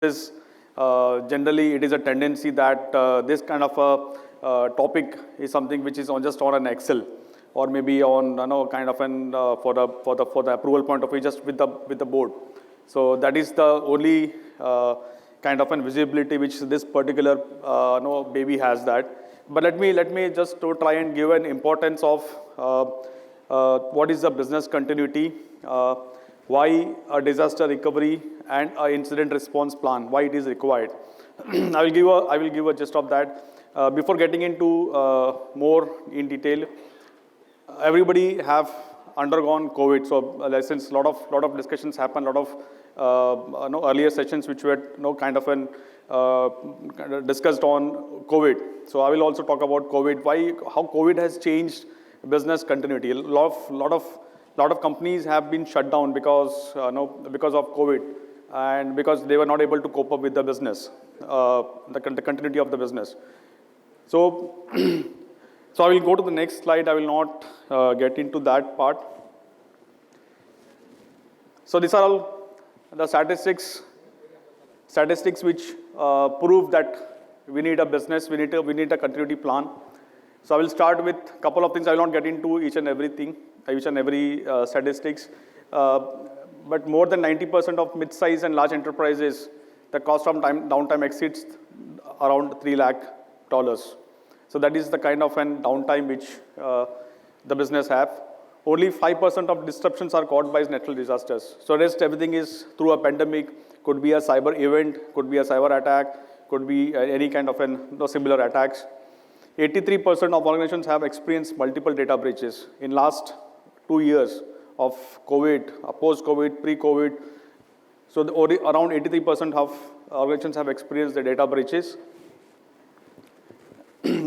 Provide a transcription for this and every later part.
is generally it is a tendency that this kind of a topic is something which is just on an Excel, or maybe on kind of an for the approval point of view, just with the board. So that is the only kind of an visibility which this particular baby has that. But let me just try and give an importance of what is the business continuity, why a disaster recovery and an incident response plan, why it is required. I will give a gist of that. Before getting into more in detail, everybody have undergone COVID. So since lot of discussions happened, lot of earlier sessions which were kind of an discussed on COVID. So I will also talk about COVID, how COVID has changed business continuity. A lot of companies have been shut down because of COVID, and because they were not able to cope up with the business, the continuity of the business. So so I will go to the next slide. I will not get into that part. So these are all the statistics which prove that we need a business, we need a continuity plan. So I will start with a couple of things. I will not get into each and every statistics. But more than 90% of mid-size and large enterprises, the cost of downtime exceeds around $3 lakh. So that is the kind of an downtime which the business have. Only 5% of disruptions are caused by natural disasters. So rest everything is through a pandemic, could be a cyber event, could be a cyber attack, could be any kind of similar attacks. 83% of organizations have experienced multiple data breaches in last 2 years of COVID, post-COVID, pre-COVID. So around 83% of organizations have experienced the data breaches.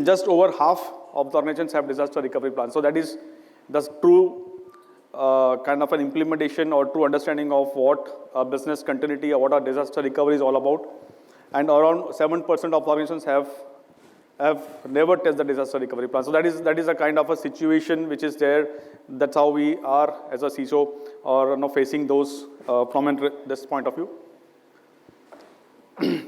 Just over half of the organizations have disaster recovery plans. So that is the true kind of an implementation or true understanding of what a business continuity or what a disaster recovery is all about. And around 7% of organizations have never tested the disaster recovery plan. So that is a kind of a situation which is there. That's how we are as a CISO or facing those from this point of view.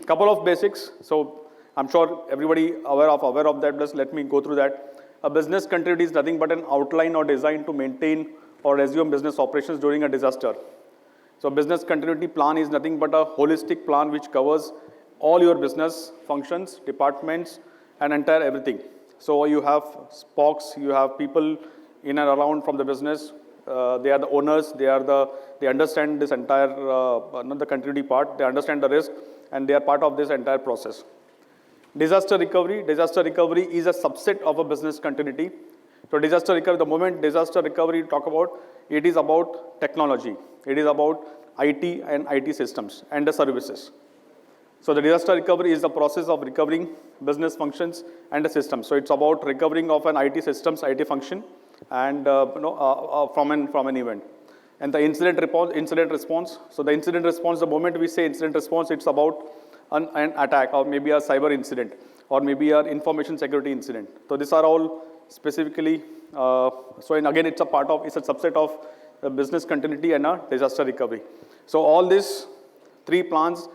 Couple of basics. So I'm sure everybody aware of that. Just let me go through that. A business continuity is nothing but an outline or design to maintain or resume business operations during a disaster. So business continuity plan is nothing but a holistic plan which covers all your business functions, departments, and entire everything. So you have spokes, you have people in and around from the business. They are the owners. They understand this entire the continuity part. They understand the risk, and they are part of this entire process. Disaster recovery is a subset of a business continuity. So disaster recovery, the moment disaster recovery talk about, it is about technology. It is about IT and IT systems and the services. So the disaster recovery is the process of recovering business functions and the system. So it's about recovering of an IT systems, IT function, and from an event. And the incident response. So the incident response, the moment we say incident response, it's about an attack or maybe a cyber incident or maybe an information security incident. So these are all specifically, again, it's a subset of the business continuity and a disaster recovery. So all these three plans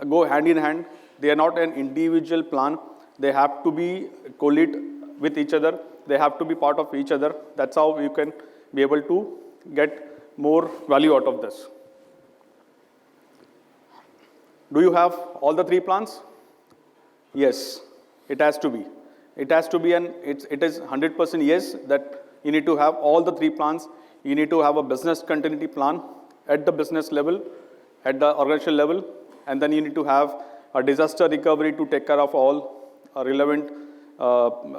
go hand in hand. They are not an individual plan. They have to be collate with each other. They have to be part of each other. That's how you can be able to get more value out of this. Do you have all the three plans? Yes, it has to be. It has to be, and it is 100% yes that you need to have all the three plans. You need to have a business continuity plan at the business level, at the organizational level, and then you need to have a disaster recovery to take care of all relevant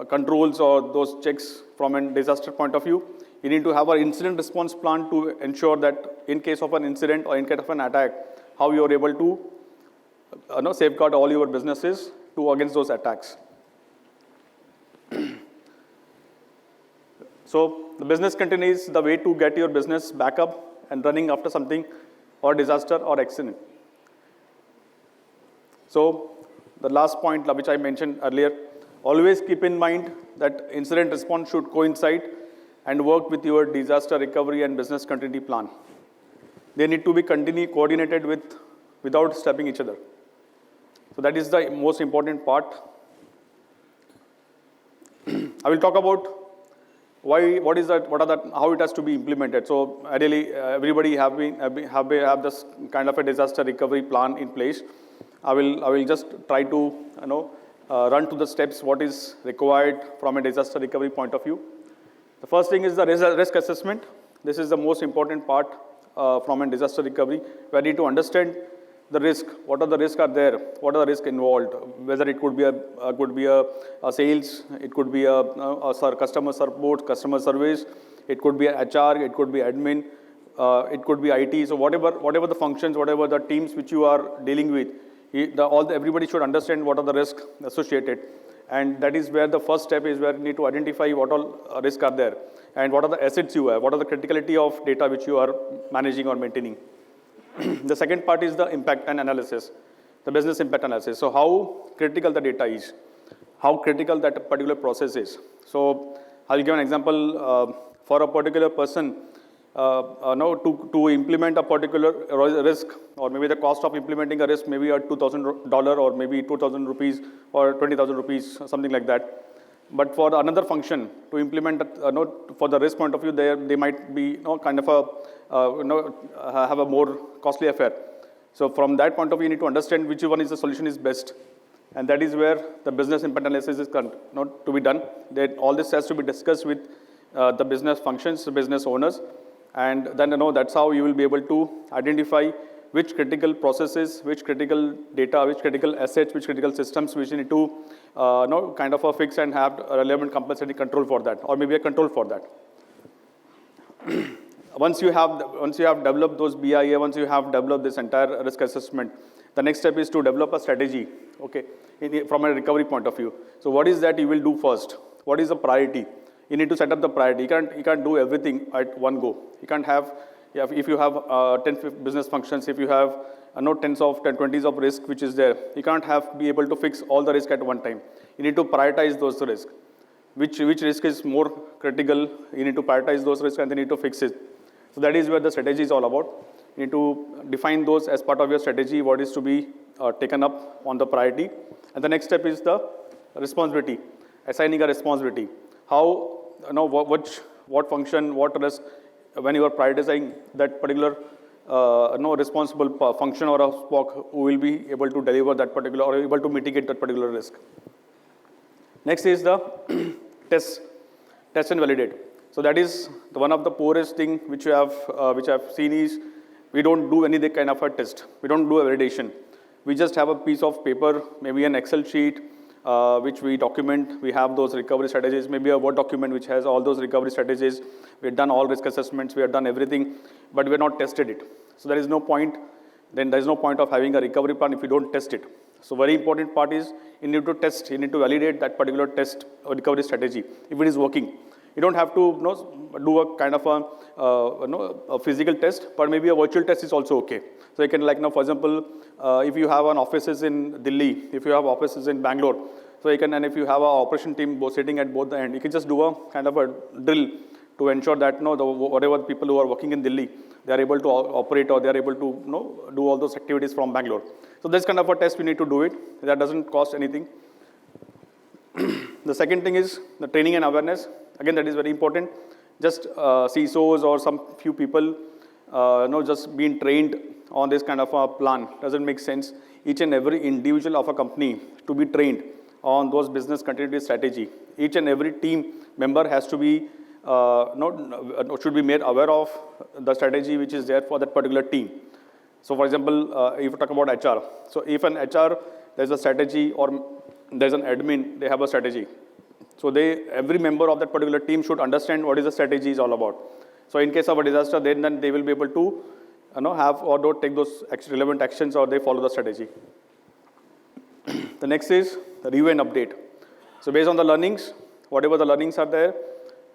controls or those checks from a disaster point of view. You need to have an incident response plan to ensure that in case of an incident or in case of an attack, how you are able to safeguard all your businesses against those attacks. So the business continuity is the way to get your business back up and running after something or disaster or accident. So the last point which I mentioned earlier, always keep in mind that incident response should coincide and work with your disaster recovery and business continuity plan. They need to be coordinated without stepping each other. So that is the most important part. I will talk about what is that, how it has to be implemented. So ideally, everybody have this kind of a disaster recovery plan in place. I will just try to run to the steps what is required from a disaster recovery point of view. The first thing is the risk assessment. This is the most important part from a disaster recovery. We need to understand the risk. What are the risks are there? What are the risks involved? Whether it could be a sales, it could be a customer support, customer service, it could be HR, it could be admin, it could be IT. So whatever the functions, whatever the teams which you are dealing with, everybody should understand what are the risks associated. And that is where the first step is, where you need to identify what all risks are there and what are the assets you have, what are the criticality of data which you are managing or maintaining. The second part is the impact and analysis, the business impact analysis. So how critical the data is, how critical that particular process is. So I'll give an example for a particular person. To implement a particular risk, or maybe the cost of implementing a risk maybe at $2,000 or maybe 2,000 rupees or 20,000 rupees, something like that. But for another function to implement, for the risk point of view, they might be kind of have a more costly affair. So from that point of view, you need to understand which one is the solution is best, and that is where the business impact analysis is to be done. That all this has to be discussed with the business functions, the business owners. And then that's how you will be able to identify which critical processes, which critical data, which critical assets, which critical systems which you need to kind of fix and have a relevant compensatory control for that, or maybe a control for that. Once you have developed those BIA, once you have developed this entire risk assessment, the next step is to develop a strategy, okay, from a recovery point of view. So what is that you will do first? What is the priority? You need to set up the priority. You can't do everything at one go. You can't have, if you have 10 business functions, if you have tens of 20s of risk which is there, you can't be able to fix all the risk at one time. You need to prioritize those risks. Which risk is more critical? You need to prioritize those risks and then you need to fix it. So that is where the strategy is all about. You need to define those as part of your strategy, what is to be taken up on the priority. And the next step is the responsibility, assigning a responsibility. How, what function, what risk, when you are prioritizing that particular responsible function or a SPOC who will be able to deliver that particular or able to mitigate that particular risk. Next is the test and validate. So that is one of the poorest thing which I've seen is we don't do any kind of a test. We don't do a validation. We just have a piece of paper, maybe an Excel sheet, which we document. We have those recovery strategies, maybe a Word document which has all those recovery strategies. We've done all risk assessments, we have done everything, but we've not tested it. So there is no point, then there is no point of having a recovery plan if you don't test it. So very important part is you need to test, you need to validate that particular test or recovery strategy, if it is working. You don't have to do a kind of a physical test, but maybe a virtual test is also okay. So you can for example, if you have an offices in Delhi, if you have offices in Bangalore, so you can, and if you have an operation team sitting at both the end, you can just do a kind of a drill to ensure that whatever people who are working in Delhi, they are able to operate or they are able to do all those activities from Bangalore. So this kind of a test we need to do it. That doesn't cost anything. The second thing is the training and awareness. Again, that is very important. Just CISOs or some few people, just being trained on this kind of a plan doesn't make sense. Each and every individual of a company to be trained on those business continuity strategy. Each and every team member has to be should be made aware of the strategy which is there for that particular team. So, for example, if you talk about HR, so if an HR there's a strategy or there's an admin, they have a strategy. So every member of that particular team should understand what is the strategy is all about. So in case of a disaster, then they will be able to have or don't take those relevant actions or they follow the strategy. The next is the review and update. So based on the learnings, whatever the learnings are there,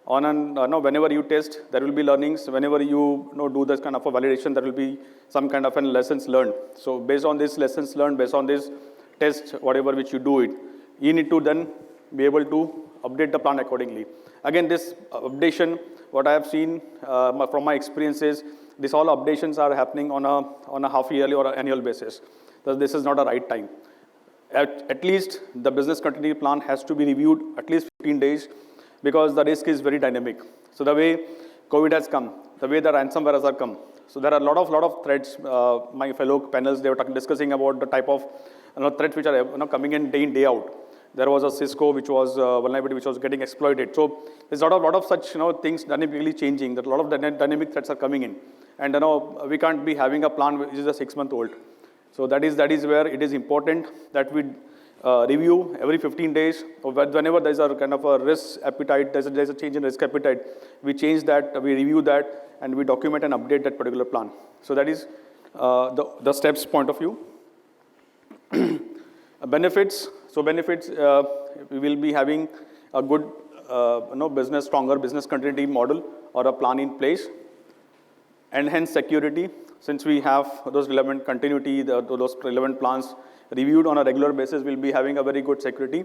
whenever you test, there will be learnings. Whenever you do this kind of a validation, there will be some kind of lessons learned. So based on these lessons learned, based on this test, whatever which you do it, you need to then be able to update the plan accordingly. Again, this updation, what I have seen from my experiences, these all updations are happening on a half yearly or an annual basis. So this is not a right time. At least the business continuity plan has to be reviewed at least 15 days because the risk is very dynamic. So the way COVID has come, the way the ransomware has come, so there are a lot of threats. My fellow panels, they were discussing about the type of threats which are coming in day out. There was a Cisco which was vulnerability which was getting exploited. So there's a lot of such things dynamically changing. That a lot of dynamic threats are coming in, and we can't be having a plan which is a 6-month-old. So that is where it is important that we review every 15 days. Whenever there's a kind of a risk appetite, there's a change in risk appetite, we change that, we review that, and we document and update that particular plan. So that is the steps point of view. Benefits. So benefits, we will be having a good stronger business continuity model or a plan in place. Enhance security, since we have those relevant continuity, those relevant plans reviewed on a regular basis, we'll be having a very good security.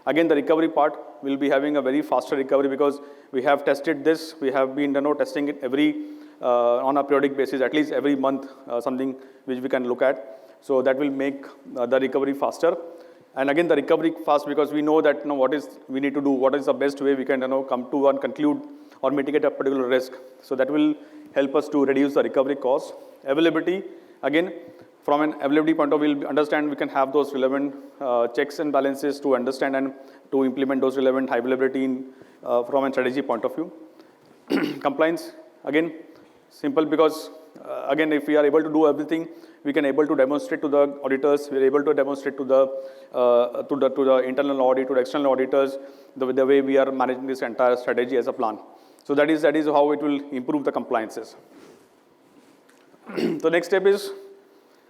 Again, the recovery part will be having a very faster recovery because we have tested this. We have been testing it on a periodic basis, at least every month, something which we can look at. So that will make the recovery faster. And again, the recovery fast because we know that what is we need to do, what is the best way we can come to and conclude or mitigate a particular risk. So that will help us to reduce the recovery cost. Availability, again, from an availability point of view, we understand we can have those relevant checks and balances to understand and to implement those relevant high availability from a strategy point of view. Compliance, again, simple because again, if we are able to do everything, we can able to demonstrate to the auditors, we are able to demonstrate to the internal audit, to the external auditors, the way we are managing this entire strategy as a plan. So that is how it will improve the compliances. The next step is,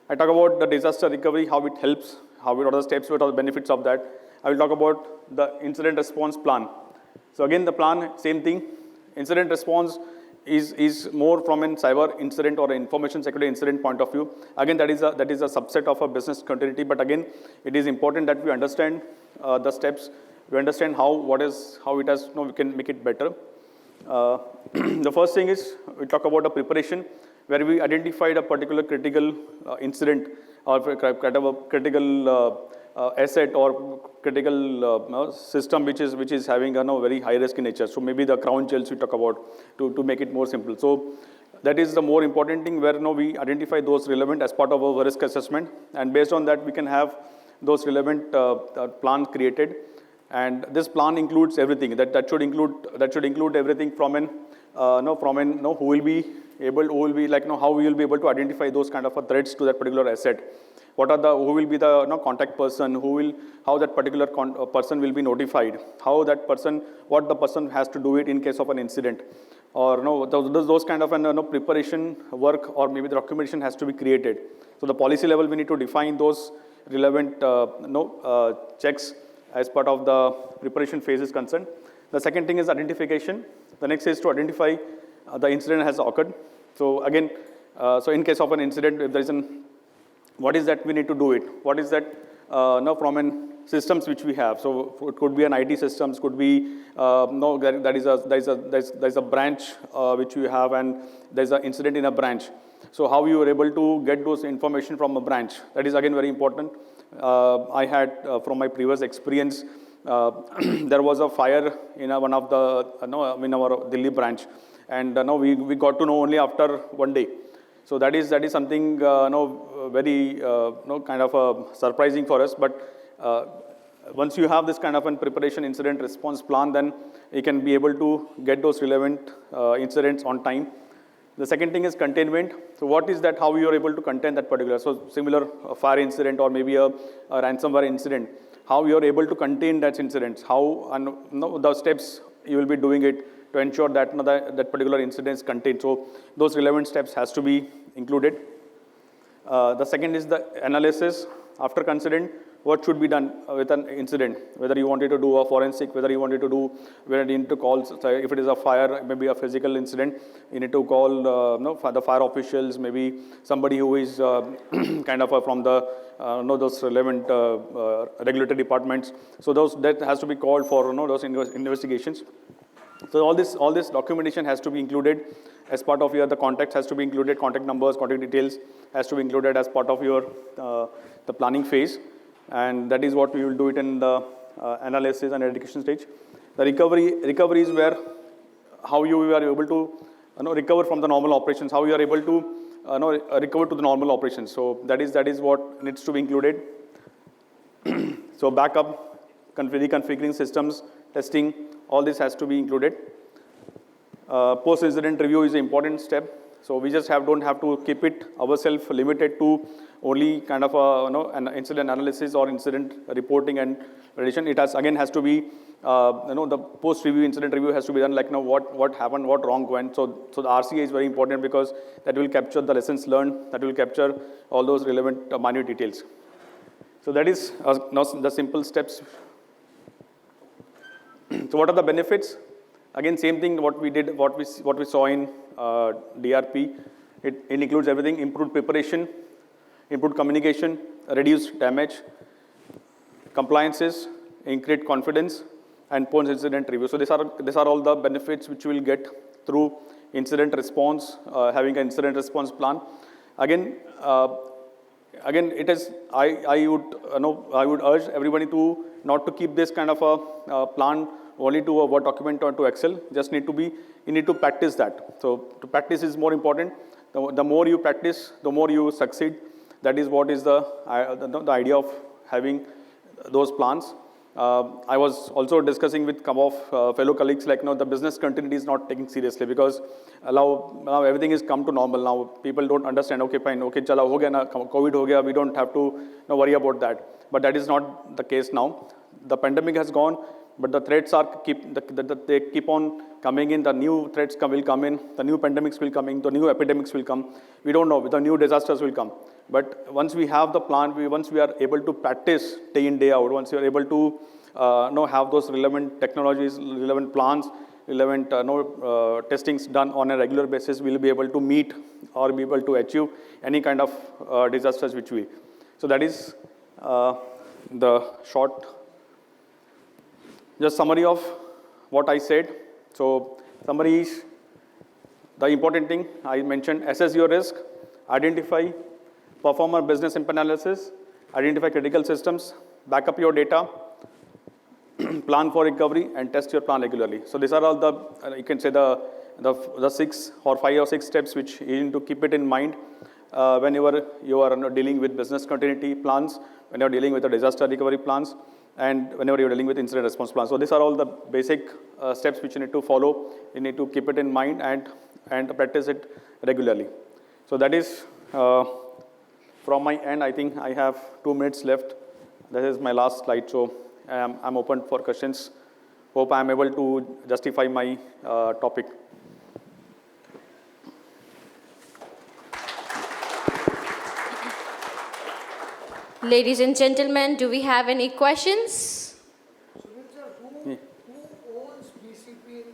I talk about the disaster recovery, how it helps, what are the steps, what are the benefits of that. I will talk about the incident response plan. So again, the plan, same thing. Incident response is more from an cyber incident or information security incident point of view. Again, that is a subset of a business continuity, but again, it is important that we understand the steps, we understand how it has, we can make it better. The first thing is, we talk about a preparation, where we identified a particular critical incident or kind of a critical asset or critical system which is having a very high risk in nature. So maybe the crown jewels we talk about to make it more simple. So that is the more important thing where we identify those relevant as part of our risk assessment, and based on that we can have those relevant plans created. And this plan includes everything. That should include everything from who will be how we will be able to identify those kind of threats to that particular asset. Who will be the contact person, how that particular person will be notified, what the person has to do it in case of an incident, or those kind of preparation work or maybe the documentation has to be created. So the policy level we need to define those relevant checks as part of the preparation phase is concerned. The second thing is identification. The next is to identify the incident has occurred. So again, so in case of an incident, if there is what is that we need to do it? What is that from an systems which we have? So it could be an IT systems, could be there's a branch which we have, and there's an incident in a branch. So how you are able to get those information from a branch? That is again very important. I had from my previous experience, there was a fire in one of the in our Delhi branch, and we got to know only after one day. So that is something very kind of surprising for us. But once you have this kind of a preparation incident response plan, then you can be able to get those relevant incidents on time. The second thing is containment. So what is that? How you are able to contain that particular? So similar fire incident or maybe a ransomware incident. How you are able to contain that incident? How and the steps you will be doing it to ensure that that particular incident is contained. So those relevant steps has to be included. The second is the analysis after incident. What should be done with an incident? Whether you wanted to do a forensic, whether you wanted to do, whether you need to call, if it is a fire, maybe a physical incident, you need to call the fire officials, maybe somebody who is kind of from the those relevant regulatory departments. So that has to be called for those investigations. So all this documentation has to be included as part of the context has to be included, contact numbers, contact details has to be included as part of your the planning phase. and that is what we will do it in the analysis and education stage. The recovery is where how you are able to recover from the normal operations, how you are able to recover to the normal operations. So that is what needs to be included. So backup, reconfiguring systems, testing, all this has to be included. Post-incident review is an important step. So we just don't have to keep it ourselves limited to only kind of an incident analysis or incident reporting and relation. It has to be the post-review, incident review has to be done like what happened, what wrong went. So the RCA is very important because that will capture the lessons learned, that will capture all those relevant minute details. So that is now the simple steps. So what are the benefits? Again, same thing what we did, what we saw in DRP. It includes everything: improved preparation, improved communication, reduced damage, compliances, increased confidence, and post-incident review. So these are all the benefits which you will get through incident response, having an incident response plan. Again, it is I would urge everybody to not to keep this kind of a plan only to a Word document or to Excel. You need to practice that. So to practice is more important. The more you practice, the more you succeed. That is what is the idea of having those plans. I was also discussing with some of fellow colleagues, like the business continuity is not taken seriously because now everything is come to normal. Now people don't understand. Okay, fine. Okay, chala ho gaya na, COVID ho gaya. We don't have to worry about that. But that is not the case now. The pandemic has gone, but the threats they keep on coming in. The new threats will come in. The new pandemics will come in. The new epidemics will come. We don't know. The new disasters will come. But once we have the plan, once we are able to practice day in, day out, once we are able to have those relevant technologies, relevant plans, relevant testings done on a regular basis, we will be able to meet or be able to achieve any kind of disasters which we. So that is the short just summary of what I said. So summary is the important thing I mentioned: assess your risk, identify, perform a business impact analysis, identify critical systems, back up your data, plan for recovery, and test your plan regularly. So these are all the you can say the 6 or 5 or 6 steps which you need to keep it in mind whenever you are dealing with business continuity plans, when you are dealing with the disaster recovery plans, and whenever you are dealing with incident response plans. So these are all the basic steps which you need to follow. You need to keep it in mind and practice it regularly. So that is from my end. I think I have 2 minutes left. This is my last slide. So I'm open for questions. Hope I'm able to justify my topic. Ladies and gentlemen, do we have any questions? Sunil sir, who owns BCP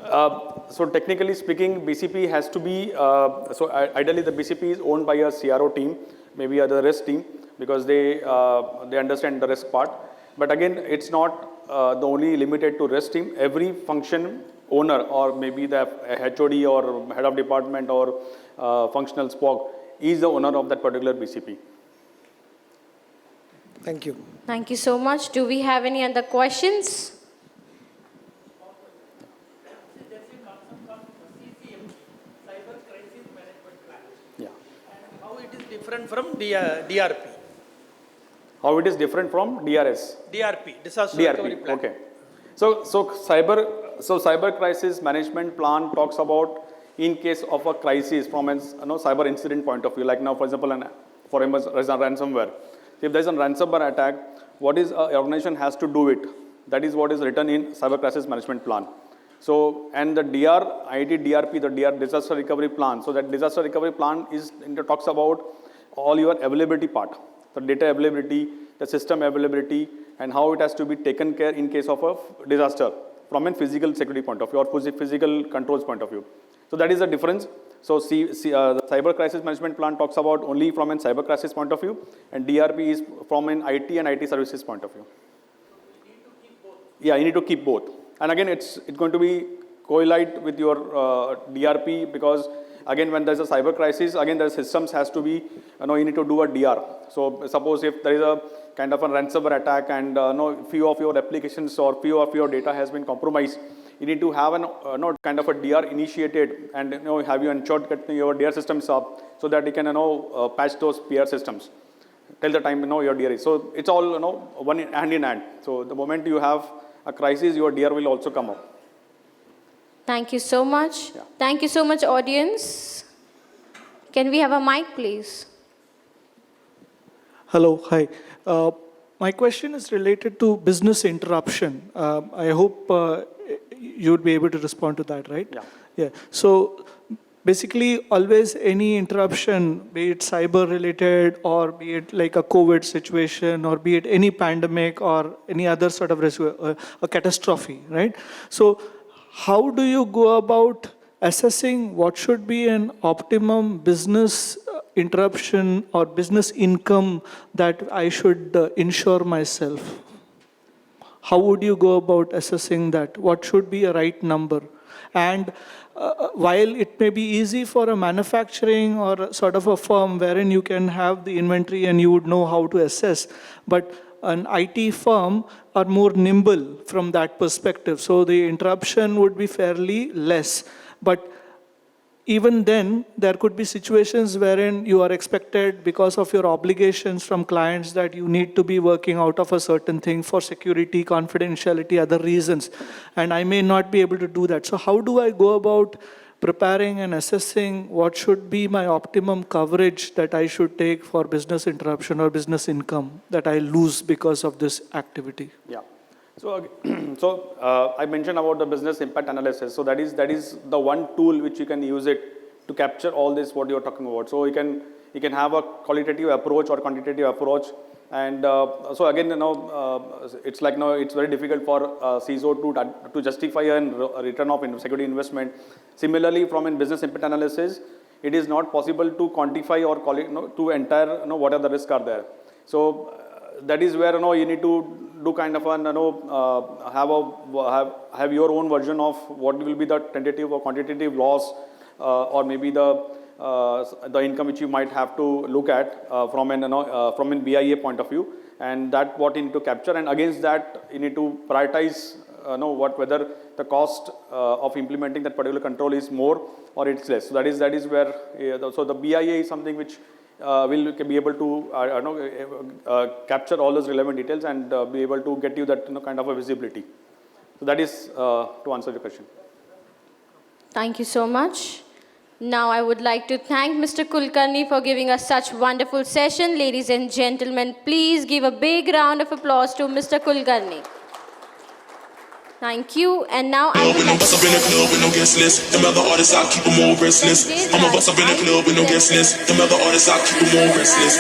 organizations? So technically speaking, BCP has to be, so ideally the BCP is owned by a CRO team, maybe the risk team, because they understand the risk part. But again, it's not the only limited to risk team. Every function owner, or maybe the HOD or head of department or functional SPOC, is the owner of that particular BCP. Thank you. Thank you so much. Do we have any other questions? Yeah. And how it is different from DRP? How it is different from DRS? DRP, disaster recovery DRP, plan. okay. So cyber crisis management plan talks about in case of a crisis from a cyber incident point of view, like now, for example, for ransomware. If there is a ransomware attack, what is an organization has to do it? That is what is written in cyber crisis management plan. So, and the DRP, the disaster recovery plan. So that disaster recovery plan talks about all your availability part, the data availability, the system availability, and how it has to be taken care in case of a disaster from a physical security point of view or physical controls point of view. So that is the difference. So the cyber crisis management plan talks about only from a cyber crisis point of view, and DRP is from an IT and IT services point of view. So we need to keep both. Yeah, you need to keep both. And again, it's going to be correlate with your DRP, because again, when there's a cyber crisis, again, the systems has to be, you need to do a DR. So suppose if there is a kind of a ransomware attack and few of your applications or few of your data has been compromised, you need to have an kind of a DR initiated, and have you ensured that your DR systems up so that you can patch those PR systems till the time your DR is. So it's all one hand in hand. So the moment you have a crisis, your DR will also come up. Thank you so much. Yeah. Thank you so much, audience. Can we have a mic, please? Hello, hi. My question is related to business interruption. I hope you would be able to respond to that, right? Yeah. Yeah. So basically, always any interruption, be it cyber related or be it like a COVID situation or be it any pandemic or any other sort of a catastrophe, right? So how do you go about assessing what should be an optimum business interruption or business income that I should insure myself? How would you go about assessing that? What should be a right number? And while it may be easy for a manufacturing or a sort of a firm wherein you can have the inventory and you would know how to assess, but an IT firm are more nimble from that perspective. So the interruption would be fairly less. But even then, there could be situations wherein you are expected, because of your obligations from clients, that you need to be working out of a certain thing for security, confidentiality, other reasons. And I may not be able to do that. So how do I go about preparing and assessing what should be my optimum coverage that I should take for business interruption or business income that I lose because of this activity? Yeah. So, I mentioned about the business impact analysis. So that is the one tool which you can use it to capture all this what you're talking about. So you can have a qualitative approach or quantitative approach, and so again it's like it's very difficult for CISO to justify a return of security investment. Similarly, from a business impact analysis, it is not possible to quantify or call it to entire what are the risks are there. So that is where you need to do kind of an have your own version of what will be the tentative or quantitative loss, or maybe the income which you might have to look at from an BIA point of view, and that what you need to capture, and against that you need to prioritize whether the cost of implementing that particular control is more or it's less. So that is where so the BIA is something which will be able to capture all those relevant details and be able to get you that kind of a visibility. So that is to answer your question. Thank you so much. Now I would like to thank Mr. Kulkarni for giving us such wonderful session. Ladies and gentlemen, please give a big round of applause to Mr. Kulkarni. Thank you. And now I would like to... Up in the club with no guest list. Them other artists, I keep them all restless. I'm a bust up in the club with no guest list. Them other artists, I keep them all restless.